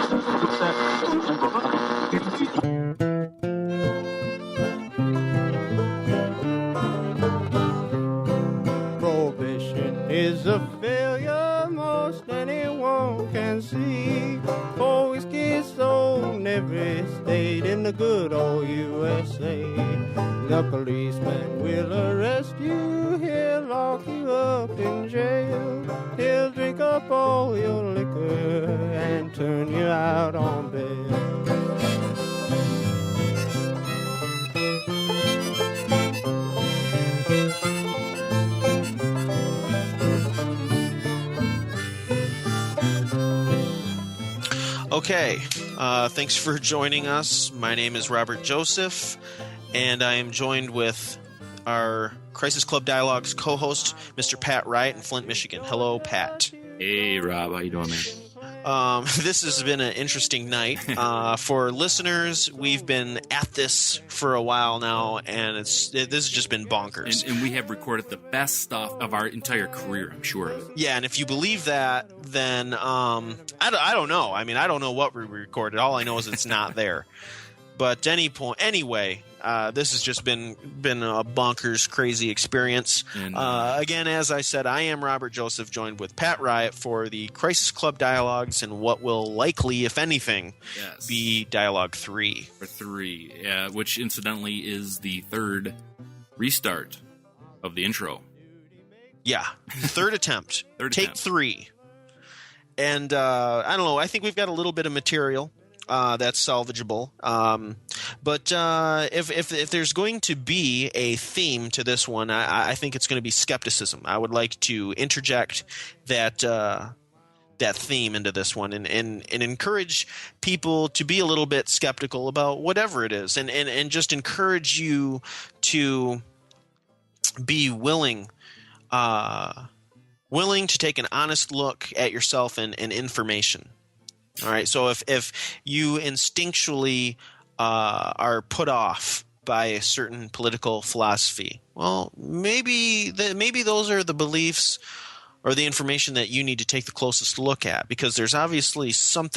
Prohibition is a failure most anyone can see. For whiskey sold in every state in the good old USA. The policeman will arrest you, he'll lock you up in jail. He'll drink up all your liquor and turn you out on bail. Okay, thanks for joining us. My name is Robert Joseph, and I am joined with our Crisis Club Dialogues co-host, Mr. Pat Riot in Flint, Michigan. Hello, Pat. Hey, Rob. How you doing, man? This has been an interesting night. For listeners, we've been at this for a while now, and this has just been bonkers. And we have recorded the best stuff of our entire career, I'm sure of it. Yeah, and if you believe that, then I don't know. I mean, I don't know what we recorded. All I know is it's not there. But anyway, this has just been a bonkers, crazy experience. And, again, as I said, I am Robert Joseph, joined with Pat Riot for the Crisis Club Dialogues and what will likely, if anything, be Dialogue 3. For 3, which incidentally is the third restart of the intro. Yeah, third attempt. Take 3. And I don't know, I think we've got a little bit of material. That's salvageable. But if there's going to be a theme to this one, I think it's going to be skepticism. I would like to interject that theme into this one and encourage people to be a little bit skeptical about whatever it is, and just encourage you to be willing to take an honest look at yourself and information. All right, so if you instinctually are put off by a certain political philosophy, well, maybe those are the beliefs or the information that you need to take the closest look at, because there's obviously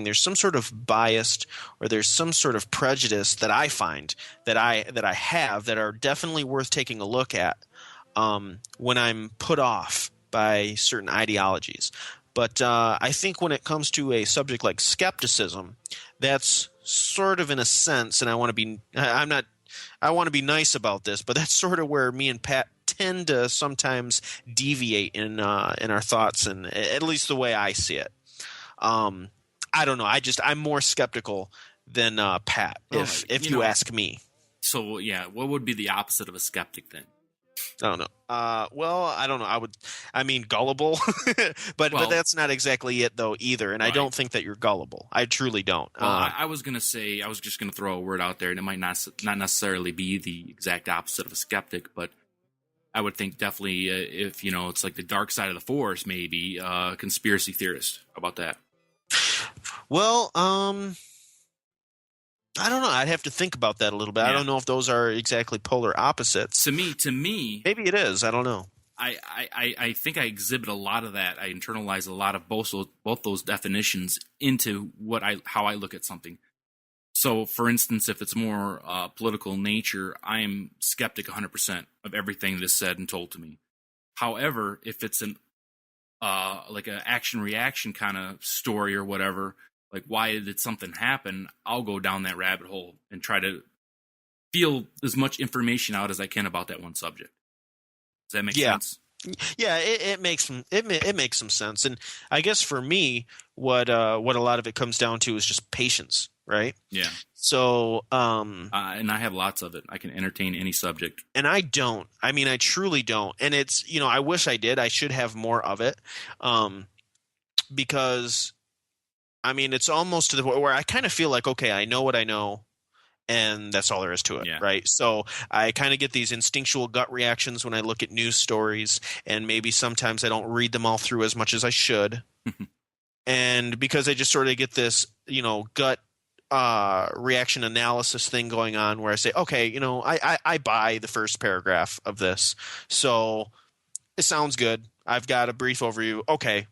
there's some sort of bias or there's some sort of prejudice that I find that I have that are definitely worth taking a look at when I'm put off by certain ideologies. But I think when it comes to a subject like skepticism, that's sort of in a sense, and I want to be nice about this, but that's sort of where me and Pat tend to sometimes deviate in our thoughts, and at least the way I see it. I don't know. I'm more skeptical than Pat, if you ask me. So yeah, what would be the opposite of a skeptic then? I don't know. Well, I don't know. I mean, gullible, but that's not exactly it though either. And right. I don't think that you're gullible. I truly don't. Well, I was just gonna throw a word out there, and it might not necessarily be the exact opposite of a skeptic, but I would think definitely if it's like the dark side of the force, maybe conspiracy theorist. How about that? Well, I don't know. I'd have to think about that a little bit. Yeah. I don't know if those are exactly polar opposites. To me, maybe it is. I don't know. I think I exhibit a lot of that. I internalize a lot of both those definitions into how I look at something. So, for instance, if it's more political nature, I am skeptic 100% of everything that is said and told to me. However, if it's like an action reaction kind of story or whatever. Like, why did something happen? I'll go down that rabbit hole and try to feel as much information out as I can about that one subject. Does that make sense? Yeah, it makes some sense. And I guess for me, what a lot of it comes down to is just patience, right? Yeah. So, and I have lots of it. I can entertain any subject. And I don't. I mean, I truly don't. And it's, I wish I did. I should have more of it, because. I mean, it's almost to the point where I kind of feel like, okay, I know what I know, and that's all there is to it, right? So I kind of get these instinctual gut reactions when I look at news stories, and maybe sometimes I don't read them all through as much as I should. And because I just sort of get this, gut reaction analysis thing going on where I say, okay, I buy the first paragraph of this. So it sounds good. I've got a brief overview. Okay.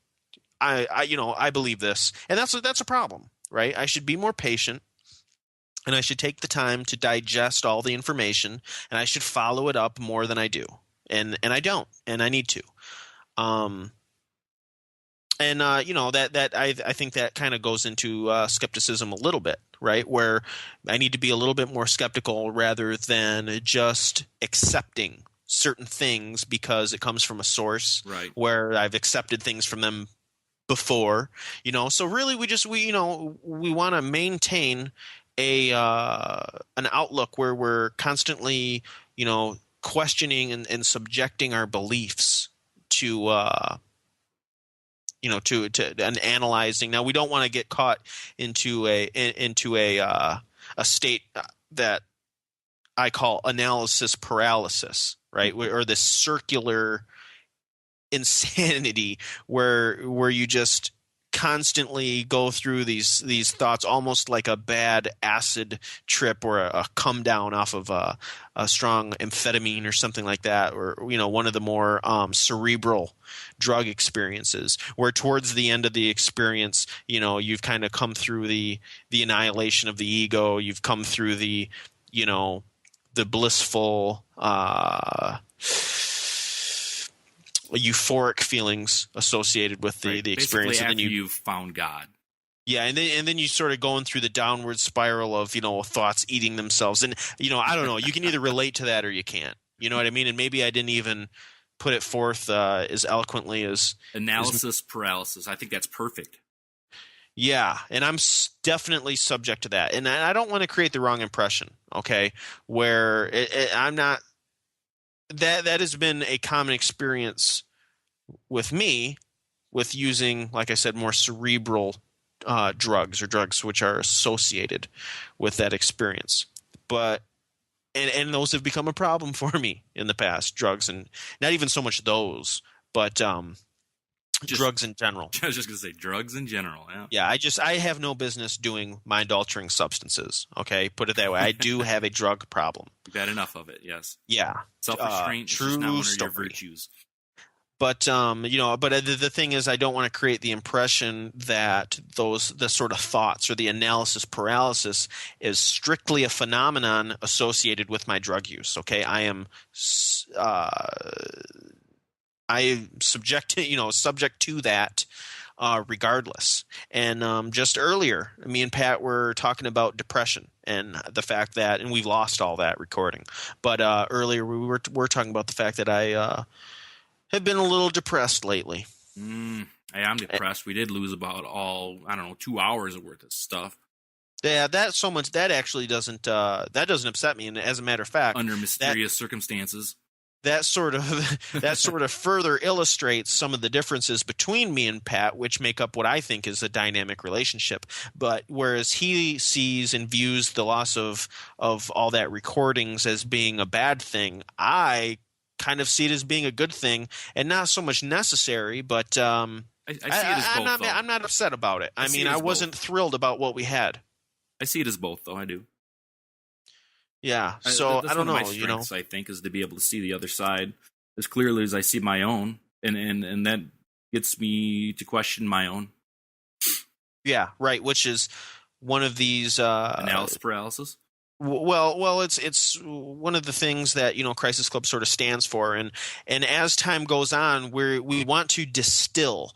I believe this, and that's a problem, right? I should be more patient, and I should take the time to digest all the information, and I should follow it up more than I do. And I don't, and I need to. I think that kind of goes into skepticism a little bit, right? Where I need to be a little bit more skeptical rather than just accepting certain things because it comes from a source, right, where I've accepted things from them before, So really, we want to maintain an outlook where we're constantly, questioning and subjecting our beliefs to and analyzing. Now, we don't want to get caught into a state that I call analysis paralysis, right? Or this circular insanity where you just constantly go through these thoughts almost like a bad acid trip or a come down off of a strong amphetamine or something like that, or one of the more cerebral drug experiences where towards the end of the experience you've kind of come through the annihilation of the ego, you've come through the blissful euphoric feelings associated with the experience, and then you've found God. Yeah, and then you sort of going through the downward spiral of thoughts eating themselves, and I don't know. You can either relate to that or you can't. You know what I mean? And maybe I didn't even put it forth as eloquently as analysis paralysis. I think that's perfect. Yeah, and I'm definitely subject to that, and I don't want to create the wrong impression. Okay, where I'm not. That has been a common experience with me with using, like I said, more cerebral drugs or drugs which are associated with that experience. But and those have become a problem for me in the past, drugs, and not even so much those, but drugs in general. I was just going to say drugs in general. Yeah. I have no business doing mind altering substances. Okay. Put it that way. I do have a drug problem. You've had enough of it. Yes. Yeah. Self-restraint is just not one of your virtues. But the thing is, I don't want to create the impression that the sort of thoughts or the analysis paralysis is strictly a phenomenon associated with my drug use. Okay. I am subject to that regardless. And just earlier, me and Pat were talking about depression and the fact that, and we've lost all that recording, but earlier we were talking about the fact that I have been a little depressed lately. Hey, I'm depressed. We did lose about 2 hours worth of stuff. Yeah, that actually doesn't upset me. And as a matter of fact, under mysterious circumstances, that sort of further illustrates some of the differences between me and Pat, which make up what I think is a dynamic relationship. But whereas he sees and views the loss of all that recordings as being a bad thing, I kind of see it as being a good thing and not so much necessary. But I see it as both. I'm not upset about it. I wasn't thrilled about what we had. I see it as both, though. I do. Yeah, so I don't know. My strengths, I think, is to be able to see the other side as clearly as I see my own, and that gets me to question my own. Yeah, right. Which is one of these analysis paralysis. Well, it's one of the things that Crisis Club sort of stands for, and as time goes on, we want to distill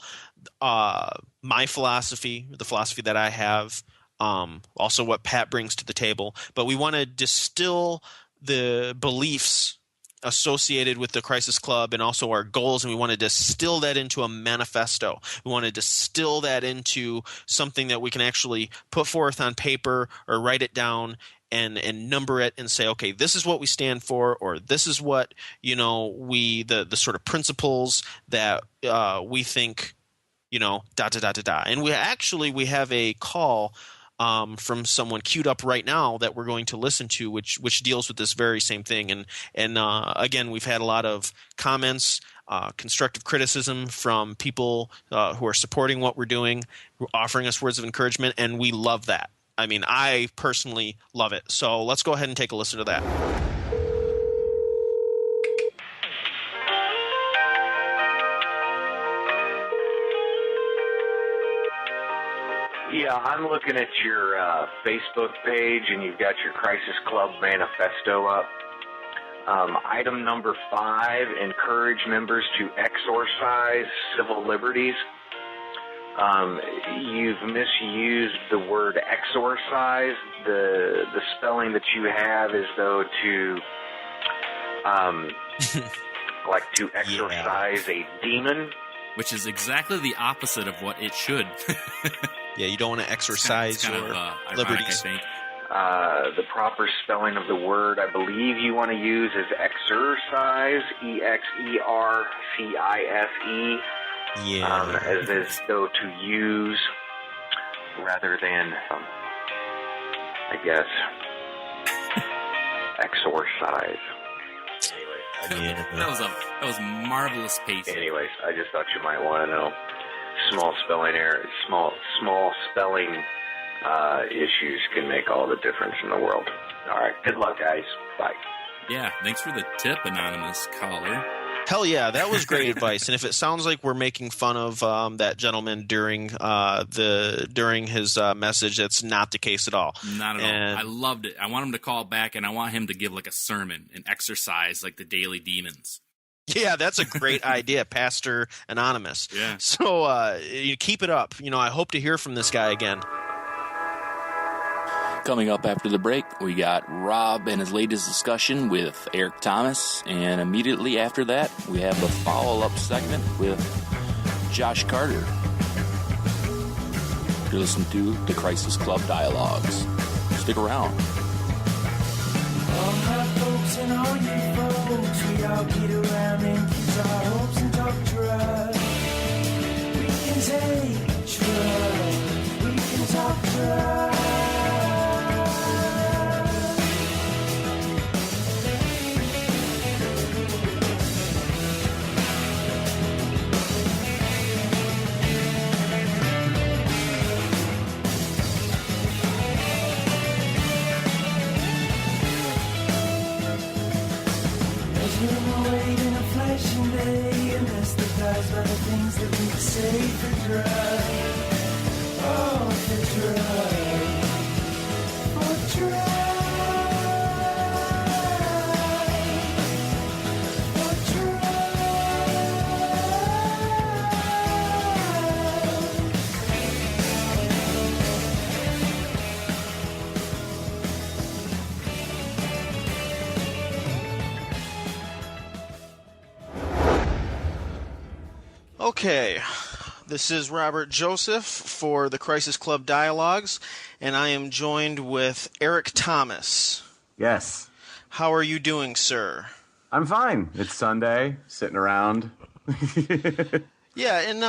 my philosophy, the philosophy that I have. Also what Pat brings to the table, but we want to distill the beliefs associated with the Crisis Club and also our goals, and we want to distill that into a manifesto. We want to distill that into something that we can actually put forth on paper or write it down and number it and say, okay, this is what we stand for, or this is what the sort of principles that we think And we have a call from someone queued up right now that we're going to listen to, which deals with this very same thing. And again, we've had a lot of comments, constructive criticism from people who are supporting what we're doing, offering us words of encouragement, and we love that. I personally love it. So let's go ahead and take a listen to that. Yeah, I'm looking at your Facebook page, and you've got your Crisis Club manifesto up. Item number 5, encourage members to exorcise civil liberties. You've misused the word exorcise. The spelling that you have is though to like to exorcise a demon. Which is exactly the opposite of what it should. Yeah, you don't want to exercise your liberties. I think. The proper spelling of the word, I believe you want to use is exercise, E-X-E-R-C-I-S-E. Yeah. As is though to use rather than, I guess, exorcise. Anyway, that was marvelous pacing. Anyways, I just thought you might want to know. Small spelling error, small spelling issues can make all the difference in the world. All right, good luck, guys. Bye. Yeah, thanks for the tip, anonymous caller. Hell yeah, that was great advice. And if it sounds like we're making fun of that gentleman during his message, that's not the case at all. Not at all. I loved it. I want him to call back, and I want him to give like a sermon, an exercise like the Daily Demons. Yeah, that's a great idea, Pastor Anonymous. Yeah. So you keep it up. I hope to hear from this guy again. Coming up after the break, we got Rob and his latest discussion with Eric Thomas, and immediately after that, we have the follow-up segment with Josh Carter. You're listening to the Crisis Club Dialogues. Stick around. All my folks and all you folks, we all get around and kiss our hopes and talk drugs. We can take drugs, we can talk drugs. Anesthetised by the things that we say for drugs. Oh, for drugs. For Okay, this is Robert Joseph for the Crisis Club Dialogues, and I am joined with Eric Thomas. Yes. How are you doing, sir? I'm fine. It's Sunday, sitting around. Yeah, and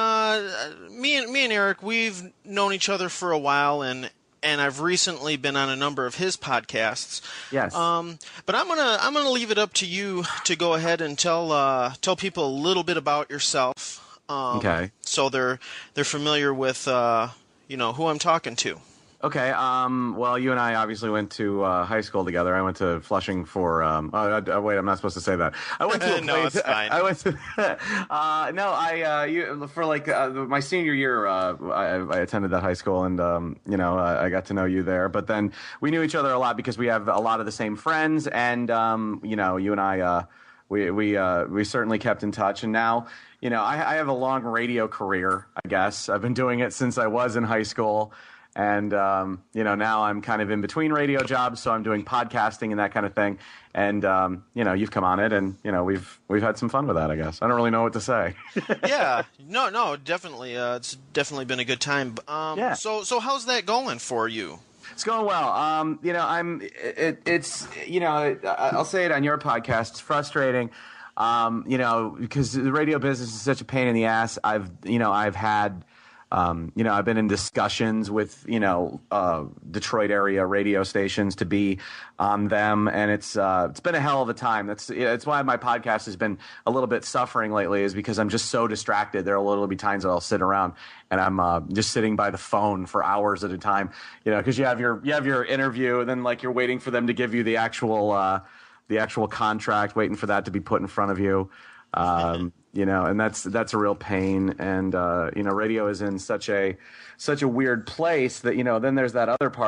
me and Eric, we've known each other for a while, and I've recently been on a number of his podcasts. Yes. But I'm gonna leave it up to you to go ahead and tell people a little bit about yourself. Okay. So they're familiar with who I'm talking to. Okay. Well, you and I obviously went to high school together. I went to Flushing for. Wait, I'm not supposed to say that. I went to a No, place. it's fine. I went to. For my senior year, I attended that high school, and I got to know you there. But then we knew each other a lot because we have a lot of the same friends, and you and I, we certainly kept in touch, and now. I have a long radio career, I guess. I've been doing it since I was in high school. And, now I'm kind of in between radio jobs, so I'm doing podcasting and that kind of thing. And, you've come on it, and, we've had some fun with that, I guess. I don't really know what to say. Yeah. No, definitely. It's definitely been a good time. Yeah. So how's that going for you? It's going well. I'll say it on your podcast. It's frustrating. Because the radio business is such a pain in the ass. I've had, I've been in discussions with, Detroit area radio stations to be on them, and it's been a hell of a time. It's why my podcast has been a little bit suffering lately, is because I'm just so distracted. There will be times that I'll sit around and I'm just sitting by the phone for hours at a time, because you have your interview, and then you're waiting for them to give you the actual contract, waiting for that to be put in front of you. You know, and that's a real pain. And you know, radio is in such a weird place that, you know, then there's that other part